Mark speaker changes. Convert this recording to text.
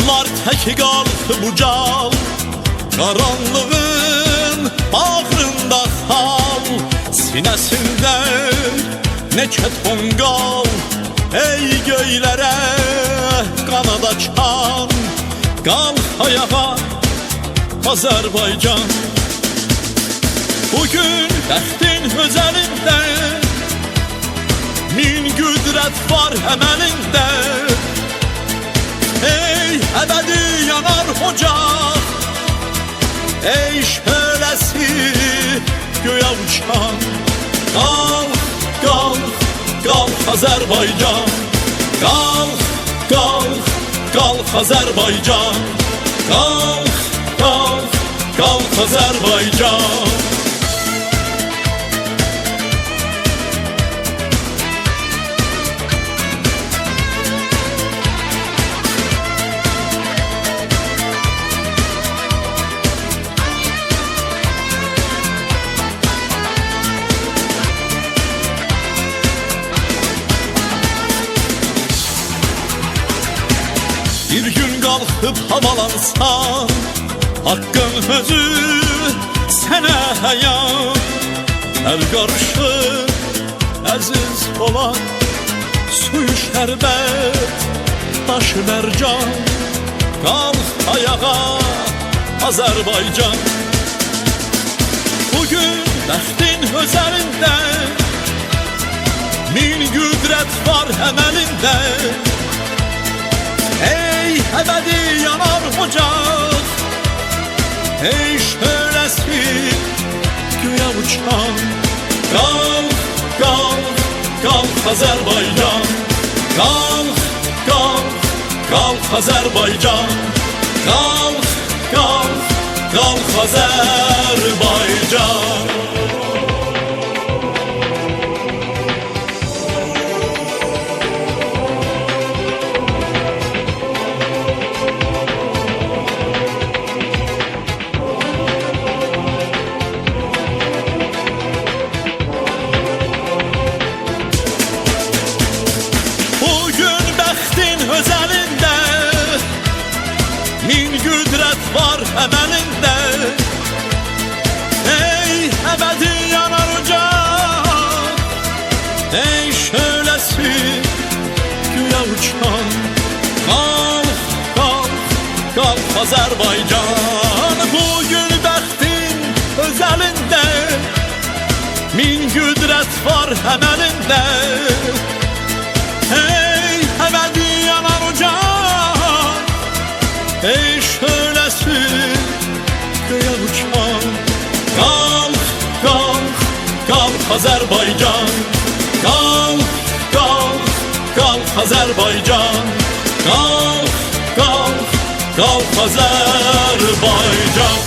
Speaker 1: Yollar tek qalxıb ucal, qaranlığın bağrında xal, sinəsində neçə tonqal. Ey göylərə qanad açan, qalx ayağa Azərbaycan. Bugün bəxtin öz əlində, min qüdrət var əməlində. Ey əbədi yanar ocaq, ey şöləsi göyə uçan. Qalx, qalx, qalx Azərbaycan. Qalx, qalx, qalx Azərbaycan. Qalx, qalx, qalx Azərbaycan. Bir gün qalxıb havalansan, haqqın özü sənə həyan. Əl qarışıb əziz olan, suyu şərbət, daşı mərcan. Qalx ayağa Azərbaycan. Bugün bəxtin öz əlində, min qüdrət var əməlində. Ey əbədi yanar ocaq, ey şöləsi göyə uçan. Qalx, qalx, qalx Azərbaycan. Qalx, qalx, qalx Azərbaycan. Qalx, qalx, qalx Azərbaycan. Öz əlində, min qüdrət var əməlində. Ey əbədi yanar ocaq, ey şöləsi göyə uçan. Qalx, qalx, qalx Azərbaycan. Bugün bəxtin öz əlində, min qüdrət var əməlində. Ey əbədi yanar ocaq, ey şöləsi göyə uçan. Qalx, qalx, qalx Azərbaycan. Qalx, qalx, qalx Azərbaycan. Qalx, qalx, qalx Azərbaycan.